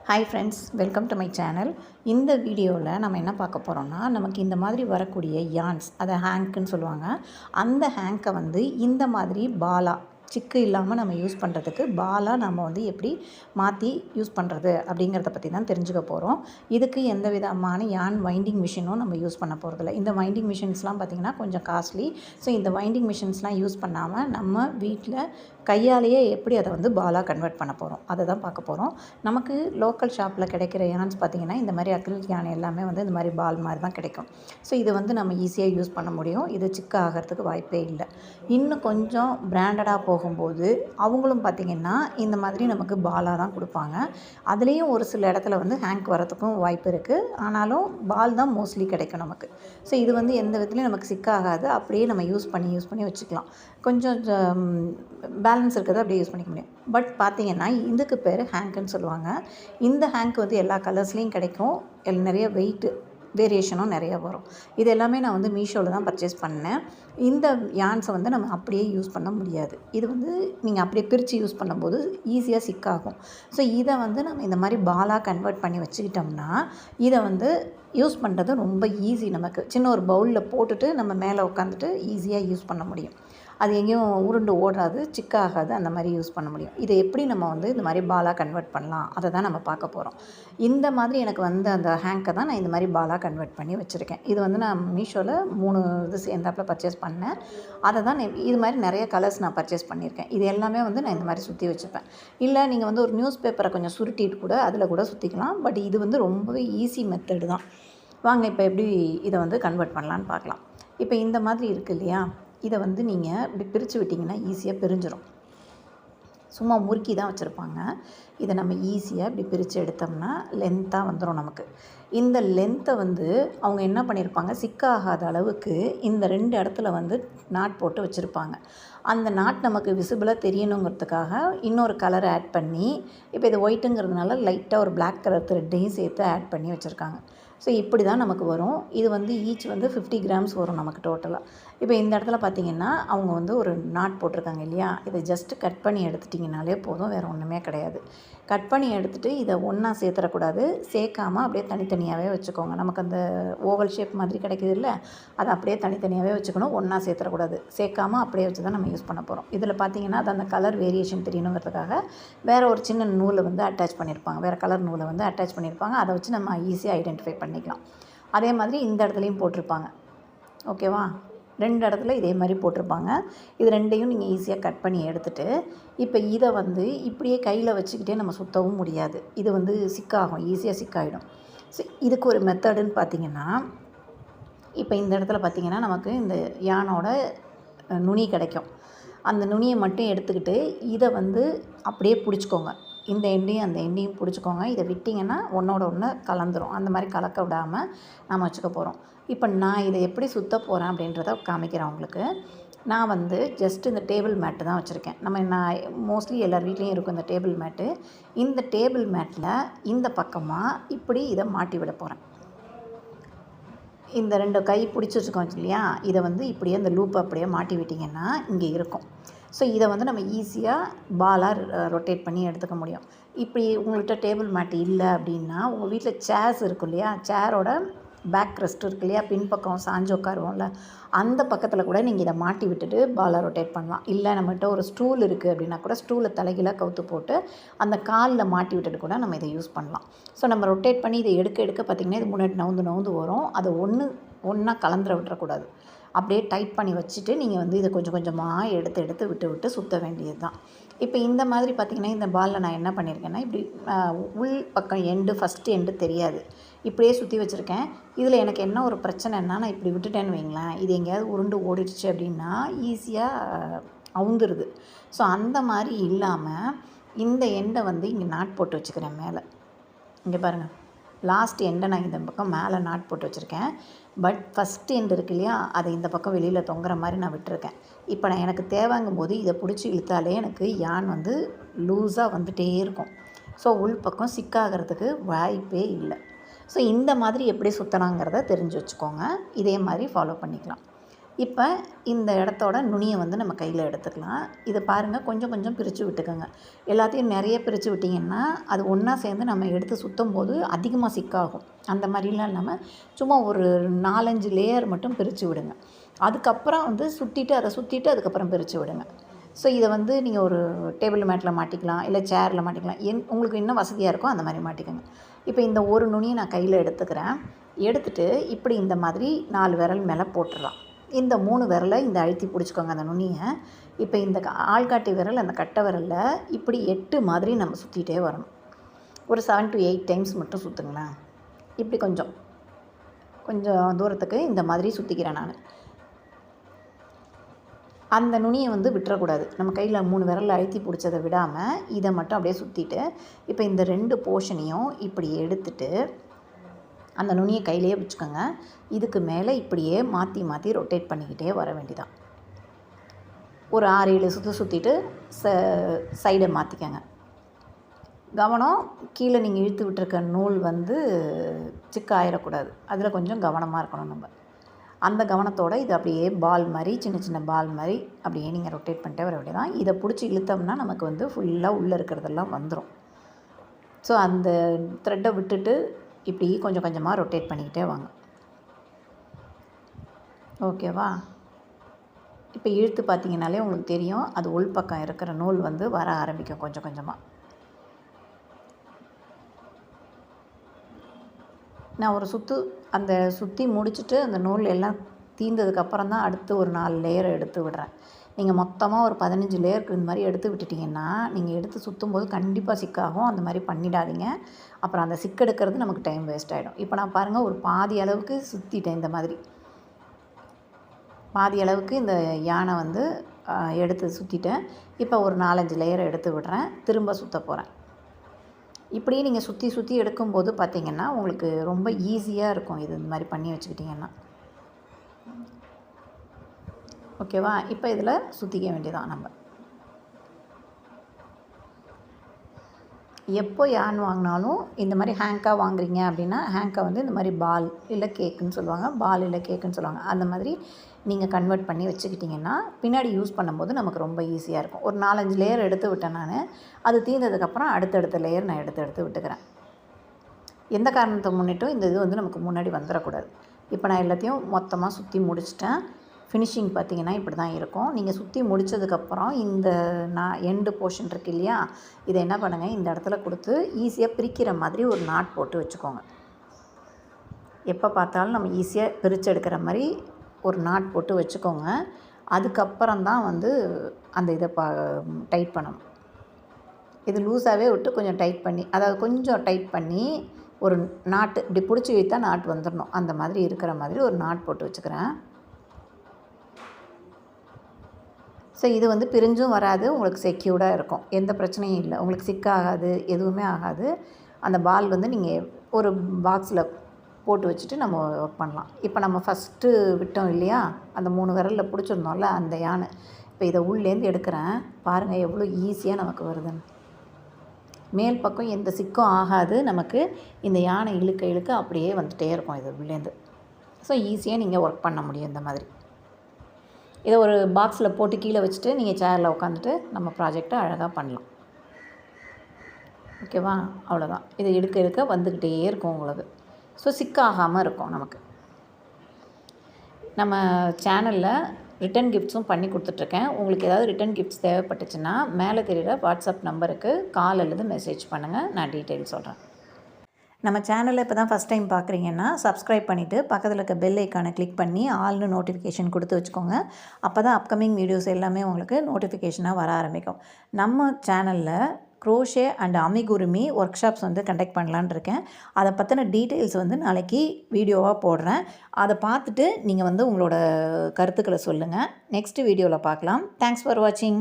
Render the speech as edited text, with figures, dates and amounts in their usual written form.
Hi friends, welcome to my channel. இந்த வீடியோவில் நம்ம என்ன பார்க்க போகிறோம்னா, நமக்கு இந்த மாதிரி வரக்கூடிய யான்ஸ், அதை ஹேங்க்குன்னு சொல்லுவாங்க. அந்த ஹேங்கை வந்து இந்த மாதிரி பாலா சிக்கு இல்லாமல் நம்ம யூஸ் பண்ணுறதுக்கு பாலா நம்ம வந்து எப்படி மாற்றி யூஸ் பண்ணுறது அப்படிங்கிறத பற்றி தான் தெரிஞ்சுக்க போகிறோம். இதுக்கு எந்த விதமான யான் வைண்டிங் மிஷினும் நம்ம யூஸ் பண்ண போகிறதில்ல. இந்த வைண்டிங் மிஷின்ஸ்லாம் பார்த்திங்கன்னா கொஞ்சம் காஸ்ட்லி. ஸோ இந்த வைண்டிங் மிஷின்ஸ்லாம் யூஸ் பண்ணாமல் நம்ம வீட்டில் கையாலேயே எப்படி அதை வந்து பாலாக கன்வெர்ட் பண்ண போகிறோம், அதை தான் பார்க்க போகிறோம். நமக்கு லோக்கல் ஷாப்பில் கிடைக்கிற யான்ஸ் பார்த்திங்கன்னா இந்த மாதிரி அக்ரிலிக் யான் எல்லாமே வந்து இந்த மாதிரி பால் மாதிரி தான் கிடைக்கும். ஸோ இது வந்து நம்ம ஈஸியாக யூஸ் பண்ண முடியும். இது சிக்கு ஆகிறதுக்கு வாய்ப்பே இல்லை. இன்னும் கொஞ்சம் பிராண்டடாக போகும்போது அவங்களும் பார்த்திங்கன்னா இந்த மாதிரி நமக்கு பாலாக தான் கொடுப்பாங்க. அதுலேயும் ஒரு சில இடத்துல வந்து ஹேங்க் வரத்துக்கும் வாய்ப்பு இருக்குது. ஆனாலும் பால் தான் மோஸ்ட்லி கிடைக்கும் நமக்கு. ஸோ இது வந்து எந்த விதத்துலையும் நமக்கு சிக்காகாது. அப்படியே நம்ம யூஸ் பண்ணி வச்சுக்கலாம். கொஞ்சம் பேலன்ஸ் இருக்கிறத அப்படியே யூஸ் பண்ணிக்க முடியும். பட் பார்த்திங்கன்னா இதுக்கு பேர் ஹேங்க்குன்னு சொல்லுவாங்க. இந்த ஹேங்க் வந்து எல்லா கலர்ஸ்லேயும் கிடைக்கும். நிறைய வெயிட்டு வேரியேஷனும் நிறையா வரும். இது எல்லாமே நான் வந்து மீஷோவில் தான் பர்ச்சேஸ் பண்ணேன். இந்த யான்ஸை வந்து நம்ம அப்படியே யூஸ் பண்ண முடியாது. இது வந்து நீங்கள் அப்படியே பிரித்து யூஸ் பண்ணும்போது ஈஸியாக சிக்காகும். ஸோ இதை வந்து நம்ம இந்த மாதிரி பாலாக கன்வெர்ட் பண்ணி வச்சுக்கிட்டோம்னா இதை வந்து யூஸ் பண்ணுறது ரொம்ப ஈஸி. நமக்கு சின்ன ஒரு பவுலில் போட்டுட்டு நம்ம மேலே உட்காந்துட்டு ஈஸியாக யூஸ் பண்ண முடியும். அது எங்கேயும் உருண்டு ஓடாது, சிக்காகாது. அந்த மாதிரி யூஸ் பண்ண முடியும். இதை எப்படி நம்ம வந்து இந்த மாதிரி பாலாக கன்வெர்ட் பண்ணலாம், அதை தான் நம்ம பார்க்க போகிறோம். இந்த மாதிரி எனக்கு வந்து அந்த ஹேங்கை தான் நான் இந்த மாதிரி பாலாக கன்வெர்ட் பண்ணி வச்சுருக்கேன். இது வந்து நான் மீஷோவில் 3 இது சேர்ந்தாப்பில் பர்ச்சேஸ் பண்ணேன். அதை தான் இது மாதிரி நிறைய கலர்ஸ் நான் பர்ச்சேஸ் பண்ணியிருக்கேன். இது எல்லாமே வந்து நான் இந்த மாதிரி சுற்றி வச்சுப்பேன். இல்லை நீங்கள் வந்து ஒரு நியூஸ் பேப்பரை கொஞ்சம் சுருட்டிட்டு கூட அதில் கூட சுற்றிக்கலாம். பட் இது வந்து ரொம்பவே ஈஸி மெத்தடு தான். வாங்க இப்போ எப்படி இதை வந்து கன்வெர்ட் பண்ணலான்னு பார்க்கலாம். இப்போ இந்த மாதிரி இருக்குது இல்லையா, இதை வந்து நீங்கள் இப்படி பிரித்து விட்டிங்கன்னா ஈஸியாக பிரிஞ்சிடும். சும்மா முறுக்கி தான் வச்சுருப்பாங்க. இதை நம்ம ஈஸியாக இப்படி பிரித்து எடுத்தோம்னா லென்த்தாக வந்துடும் நமக்கு. இந்த லென்த்தை வந்து அவங்க என்ன பண்ணியிருப்பாங்க, சிக்காகாத அளவுக்கு இந்த 2 இடத்துல வந்து நாட் போட்டு வச்சுருப்பாங்க. அந்த நாட் நமக்கு விசிபிளாக தெரியணுங்கிறதுக்காக இன்னொரு கலர் ஆட் பண்ணி, இப்போ இது ஒயிட்டுங்கிறதுனால லைட்டாக ஒரு பிளாக் கலர் த்ரெட்டையும் சேர்த்து ஆட் பண்ணி வச்சுருக்காங்க. ஸோ இப்படி தான் நமக்கு வரும். இது வந்து ஈச் வந்து 50 கிராம்ஸ் வரும் நமக்கு டோட்டலாக. இப்போ இந்த இடத்துல பார்த்திங்கன்னா அவங்க வந்து ஒரு நாட் போட்டிருக்காங்க இல்லையா, இதை ஜஸ்ட்டு கட் பண்ணி எடுத்துட்டிங்கனாலே போதும், வேறு ஒன்றுமே கிடையாது. கட் பண்ணி எடுத்துகிட்டு இதை ஒன்றா சேர்த்துடக்கூடாது. சேர்க்காமல் அப்படியே தனித்தனியாகவே வச்சுக்கோங்க. நமக்கு அந்த ஓவல் ஷேப் மாதிரி கிடைக்கிது இல்லை, அதை அப்படியே தனித்தனியாகவே வச்சுக்கணும். ஒன்றா சேர்த்துடக்கூடாது. சேர்க்காமல் அப்படியே வச்சு தான் நம்ம யூஸ் பண்ண போகிறோம். இதில் பார்த்திங்கன்னா அது அந்த கலர் வேரியேஷன் தெரியணுங்கிறதுக்காக வேறு ஒரு சின்ன நூலை வந்து அட்டாச் பண்ணியிருப்பாங்க. வேறு கலர் நூலை வந்து அட்டாச் பண்ணியிருப்பாங்க. அதை வச்சு நம்ம ஈஸியாக ஐடென்டிஃபை பண்ணிக்கலாம். அதே மாதிரி இந்த இடத்துலையும் போட்டிருப்பாங்க. ஓகேவா, 2 இடத்துல இதே மாதிரி போட்டிருப்பாங்க. இது 2ஐயும் நீங்கள் ஈஸியாக கட் பண்ணி எடுத்துகிட்டு, இப்போ இதை வந்து இப்படியே கையில் வச்சுக்கிட்டே நம்ம சுற்றவும் முடியாது. இது வந்து சிக்காகும், ஈஸியாக சிக்காயிடும். ஸோ இதுக்கு ஒரு மெத்தடுன்னு பார்த்திங்கன்னா, இப்போ இந்த இடத்துல பார்த்திங்கன்னா நமக்கு இந்த யானோட நுனி கிடைக்கும். அந்த நுனியை மட்டும் எடுத்துக்கிட்டு இதை வந்து அப்படியே பிடிச்சிக்கோங்க. இந்த எண்டையும் அந்த எண்டையும் பிடிச்சிக்கோங்க. இதை விட்டிங்கன்னா ஒன்றோட ஒன்று கலந்துரும். அந்த மாதிரி கலக்க விடாமல் நம்ம வச்சுக்க போகிறோம். இப்போ நான் இதை எப்படி சுற்ற போகிறேன் அப்படின்றத காமிக்கிறேன் உங்களுக்கு. நான் வந்து ஜஸ்ட் இந்த டேபிள் மேட்டு தான் வச்சுருக்கேன். நான் மோஸ்ட்லி எல்லார் வீட்லேயும் இருக்கும் இந்த டேபிள் மேட்டு. இந்த டேபிள் மேட்டில் இந்த பக்கமாக இப்படி இதை மாட்டி விட போகிறேன். இந்த 2 கை பிடிச்சி வச்சுக்கோங்க இல்லையா, இதை வந்து இப்படியே அந்த லூப்பை அப்படியே மாட்டி விட்டிங்கன்னா இங்கே இருக்கும். ஸோ இதை வந்து நம்ம ஈஸியாக பாலாக ரொட்டேட் பண்ணி எடுத்துக்க முடியும். இப்படி உங்கள்கிட்ட டேபிள் மேட் இல்லை அப்படின்னா உங்கள் வீட்டில் சேர்ஸ் இருக்கும் இல்லையா, சேரோட பேக் ரெஸ்ட் இருக்கு இல்லையா, பின்பக்கம் சாஞ்சு உட்காருவோம்ல, அந்த பக்கத்தில் கூட நீங்கள் இதை மாட்டி விட்டுட்டு பாலாக ரொட்டேட் பண்ணலாம். இல்லை நம்மகிட்ட ஒரு ஸ்டூல் இருக்குது அப்படின்னா கூட ஸ்டூலை தலைகீழாக கவுத்து போட்டு அந்த காலில் மாட்டி விட்டுட்டு கூட நம்ம இதை யூஸ் பண்ணலாம். ஸோ நம்ம ரொட்டேட் பண்ணி இதை எடுக்க பார்த்திங்கன்னா இது முன்னாடி நவுந்து வரும். அதை ஒன்றா கலந்துர விட்டுறக்கூடாது. அப்படியே டைட் பண்ணி வச்சுட்டு நீங்கள் வந்து இதை கொஞ்சம் கொஞ்சமாக எடுத்து விட்டு சுற்ற வேண்டியது தான். இப்போ இந்த மாதிரி பார்த்திங்கன்னா இந்த பாலில் நான் என்ன பண்ணியிருக்கேன்னா, இப்படி உள் பக்கம் ஃபஸ்ட்டு எண்டு தெரியாது, இப்படியே சுற்றி வச்சுருக்கேன். இதில் எனக்கு என்ன ஒரு பிரச்சனைன்னா, நான் இப்படி விட்டுட்டேன்னு வைங்களேன், இது எங்கேயாவது உருண்டு ஓடிடுச்சு அப்படின்னா ஈஸியாக அவுந்துருது. ஸோ அந்த மாதிரி இல்லாமல் இந்த எண்டை வந்து இங்கே நாட் போட்டு வச்சுக்கிறேன் மேலே. இங்கே பாருங்கள், லாஸ்ட் எண்டை நான் இந்த பக்கம் மேலே நாட் போட்டு வச்சுருக்கேன். பட் ஃபஸ்ட் எண்டு இருக்கு இல்லையா, அதை இந்த பக்கம் வெளியில் தொங்குற மாதிரி நான் விட்டுருக்கேன். இப்போ நான் எனக்கு தேவைங்கும் போது இதை பிடிச்சி இழுத்தாலே எனக்கு யான் வந்து லூஸாக வந்துகிட்டே இருக்கும். ஸோ உள் பக்கம் சிக்காகிறதுக்கு வாய்ப்பே இல்லை. ஸோ இந்த மாதிரி எப்படி சுற்றலாங்கிறத தெரிஞ்சு வச்சுக்கோங்க. இதே மாதிரி ஃபாலோ பண்ணிக்கலாம். இப்போ இந்த இடத்தோட நுனியை வந்து நம்ம கையில் எடுத்துக்கலாம். இதை பாருங்கள், கொஞ்சம் கொஞ்சம் பிரித்து விட்டுக்கோங்க. எல்லாத்தையும் நிறைய பிரித்து விட்டிங்கன்னா அது ஒன்றா சேர்ந்து நம்ம எடுத்து சுற்றும் போது அதிகமாக சிக்காகும். அந்த மாதிரிலாம் இல்லாமல் சும்மா ஒரு 4-5 லேயர் மட்டும் பிரித்து விடுங்க. அதுக்கப்புறம் வந்து அதை சுற்றிட்டு அதுக்கப்புறம் பிரித்து விடுங்க. ஸோ இதை வந்து நீங்கள் ஒரு டேபிள் மேட்டில் மாட்டிக்கலாம், இல்லை சேரில் மாட்டிக்கலாம். உங்களுக்கு என்ன வசதியாக இருக்கோ அந்த மாதிரி மாட்டிக்கோங்க. இப்போ இந்த ஒரு நுனியை நான் கையில் எடுத்துக்கிறேன். எடுத்துகிட்டு இப்படி இந்த மாதிரி 4 விரல் மேலே போட்டுடலாம். இந்த 3 விரலை இந்த அழுத்தி பிடிச்சிக்கோங்க அந்த நுனியை. இப்போ இந்த ஆள்காட்டி விரல் அந்த கட்டை விரலில் இப்படி 8 மாதிரி நம்ம சுற்றிட்டே வரணும். ஒரு 7 to 8 டைம்ஸ் மட்டும் சுற்றுங்களேன். இப்படி கொஞ்சம் தூரத்துக்கு இந்த மாதிரி சுற்றிக்கிறேன் நான். அந்த நுனியை வந்து விட்டுறக்கூடாது. நம்ம கையில் 3 விரலில் அழுத்தி பிடிச்சதை விடாமல் இதை மட்டும் அப்படியே சுற்றிட்டு, இப்போ இந்த 2 போர்ஷனையும் இப்படி எடுத்துட்டு அந்த நுனியை கையிலேயே வச்சுக்கோங்க. இதுக்கு மேலே இப்படியே மாற்றி மாற்றி ரொட்டேட் பண்ணிக்கிட்டே வர வேண்டியதான். ஒரு 6-7 சுற்றிட்டு சைடை மாற்றிக்கோங்க. கவனம், கீழே நீங்கள் இழுத்து விட்டுருக்க நூல் வந்து சிக்காயிடக்கூடாது. அதில் கொஞ்சம் கவனமாக இருக்கணும் நம்ம. அந்த கவனத்தோடு இது அப்படியே பால் மாதிரி, சின்ன சின்ன பால் மாதிரி அப்படியே நீங்கள் ரொட்டேட் பண்ணிட்டே வர வேண்டியதான். இதை பிடிச்சி இழுத்தோம்னா நமக்கு வந்து ஃபுல்லாக உள்ளே இருக்கிறதெல்லாம் வந்துடும். ஸோ அந்த த்ரெட்டை விட்டுட்டு இப்படி கொஞ்சம் கொஞ்சமாக ரொட்டேட் பண்ணிக்கிட்டே வாங்க. ஓகேவா? இப்போ இழுத்து பார்த்தீங்கன்னாலே உங்களுக்கு தெரியும், அது உள்பக்கம் இருக்கிற நூல் வந்து வர ஆரம்பிக்கும் கொஞ்சம் கொஞ்சமாக. நான் ஒரு அந்த சுற்றி முடிச்சுட்டு அந்த நூல் எல்லாம் தீர்ந்ததுக்கப்புறம் தான் அடுத்து ஒரு 4 லேயரை எடுத்து விடுறேன். நீங்கள் மொத்தமாக ஒரு 15 லேயருக்கு இந்த மாதிரி எடுத்து விட்டுட்டிங்கன்னா நீங்கள் எடுத்து சுற்றும்போது கண்டிப்பாக சிக்காகும். அந்த மாதிரி பண்ணிடாதீங்க. அப்புறம் அந்த சிக்கெடுக்கிறது நமக்கு டைம் வேஸ்ட் ஆகிடும். இப்போ நான் பாருங்கள், ஒரு பாதி அளவுக்கு சுற்றிட்டேன். இந்த மாதிரி பாதி அளவுக்கு இந்த யானை வந்து எடுத்து சுற்றிட்டேன். இப்போ ஒரு 4-5 லேயரை எடுத்து விடுறேன். திரும்ப சுற்ற போகிறேன். இப்படியே நீங்கள் சுற்றி எடுக்கும்போது பார்த்திங்கன்னா உங்களுக்கு ரொம்ப ஈஸியாக இருக்கும். இது இந்த மாதிரி பண்ணி வச்சுக்கிட்டிங்கன்னா. ஓகேவா? இப்போ இதில் சுற்றிக்க வேண்டியதான் நம்ம. எப்போ யான் வாங்கினாலும் இந்த மாதிரி ஹேங்காக வாங்குறீங்க அப்படின்னா, ஹேங்கை வந்து இந்த மாதிரி பால் இல்லை கேக்குன்னு சொல்லுவாங்க. பால் இல்லை கேக்குன்னு சொல்லுவாங்க. அந்த மாதிரி நீங்கள் கன்வெர்ட் பண்ணி வச்சுக்கிட்டிங்கன்னா பின்னாடி யூஸ் பண்ணும்போது நமக்கு ரொம்ப ஈஸியாக இருக்கும். ஒரு 4-5 லேயர் எடுத்து விட்டேன் நான். அது தீர்ந்ததுக்கப்புறம் அடுத்தடுத்த லேயர் நான் எடுத்து விட்டுக்கிறேன். எந்த காரணத்தை முன்னிட்டும் இந்த இது வந்து நமக்கு முன்னாடி வந்துடக்கூடாது. இப்போ நான் எல்லாத்தையும் மொத்தமாக சுற்றி முடிச்சிட்டேன். ஃபினிஷிங் பார்த்திங்கன்னா இப்படி தான் இருக்கும். நீங்கள் சுற்றி முடித்ததுக்கப்புறம் இந்த எண்டு போர்ஷன் இருக்குது இல்லையா, இதை என்ன பண்ணுங்கள், இந்த இடத்துல கொடுத்து ஈஸியாக பிரிக்கிற மாதிரி ஒரு நாட் போட்டு வச்சுக்கோங்க. எப்போ பார்த்தாலும் நம்ம ஈஸியாக பிரித்து எடுக்கிற மாதிரி ஒரு நாட் போட்டு வச்சுக்கோங்க. அதுக்கப்புறம் தான் வந்து அந்த இதை டைட் பண்ணணும். இது லூஸாகவே விட்டு கொஞ்சம் டைட் பண்ணி, அதாவது கொஞ்சம் டைட் பண்ணி ஒரு நாட்டு இப்படி பிடிச்சி வைத்தா நாட் வந்துடணும். அந்த மாதிரி இருக்கிற மாதிரி ஒரு நாட் போட்டு வச்சுக்கிறேன். ஸோ இது வந்து பிரிஞ்சும் வராது, உங்களுக்கு செக்யூர்டாக இருக்கும். எந்த பிரச்சனையும் இல்லை, உங்களுக்கு சிக்காகாது, எதுவுமே ஆகாது. அந்த பால் வந்து நீங்கள் ஒரு பாக்ஸில் போட்டு வச்சுட்டு நம்ம ஒர்க் பண்ணலாம். இப்போ நம்ம ஃபஸ்ட்டு விட்டோம் இல்லையா, அந்த 3 விரலில் பிடிச்சிருந்தோம்ல அந்த யானை. இப்போ இதை உள்ளேருந்து எடுக்கிறேன். பாருங்கள் எவ்வளோ ஈஸியாக நமக்கு வருதுன்னு. மேல் பக்கம் எந்த சிக்கும் ஆகாது. நமக்கு இந்த யானை இழுக்க அப்படியே வந்துகிட்டே இருக்கும் இது உள்ளேருந்து. ஸோ ஈஸியாக நீங்கள் ஒர்க் பண்ண முடியும் இந்த மாதிரி. இதை ஒரு பாக்ஸில் போட்டு கீழே வச்சுட்டு நீங்கள் சேரில் உட்காந்துட்டு நம்ம ப்ராஜெக்டை அழகாக பண்ணலாம். ஓகேவா? அவ்வளோதான். இதை எடுக்க வந்துக்கிட்டே இருக்கும் உங்களுக்கு. ஸோ சிக்காகாமல் இருக்கும் நமக்கு. நம்ம சேனலில் ரிட்டன் கிஃப்ட்ஸும் பண்ணி கொடுத்துட்ருக்கேன். உங்களுக்கு ஏதாவது ரிட்டன் கிஃப்ட்ஸ் தேவைப்பட்டுச்சுன்னா மேலே தெரிகிற வாட்ஸ்அப் நம்பருக்கு கால் அல்லது மெசேஜ் பண்ணுங்கள். நான் டீட்டெயில் சொல்கிறேன். நம்ம சேனலில் இப்போ தான் ஃபஸ்ட் டைம் பார்க்குறீங்கன்னா சப்ஸ்கிரைப் பண்ணிவிட்டு பக்கத்தில் இருக்க பெல் ஐக்கானை கிளிக் பண்ணி ஆல்னு நோட்டிஃபிகேஷன் கொடுத்து வச்சுக்கோங்க. அப்போ தான் அப்கமிங் வீடியோஸ் எல்லாமே உங்களுக்கு நோட்டிஃபிகேஷனாக வர ஆரம்பிக்கும். நம்ம சேனலில் க்ரோஷே அண்ட் அமிகுருமி ஒர்க் ஷாப்ஸ் வந்து கண்டக்ட் பண்ணலான்னு இருக்கேன். அதை பற்றின டீட்டெயில்ஸ் வந்து நாளைக்கு வீடியோவாக போடுறேன். அதை பார்த்துட்டு நீங்கள் வந்து உங்களோட கருத்துக்களை சொல்லுங்கள். நெக்ஸ்ட் வீடியோவில் பார்க்கலாம். தேங்க்ஸ் ஃபார் வாட்சிங்.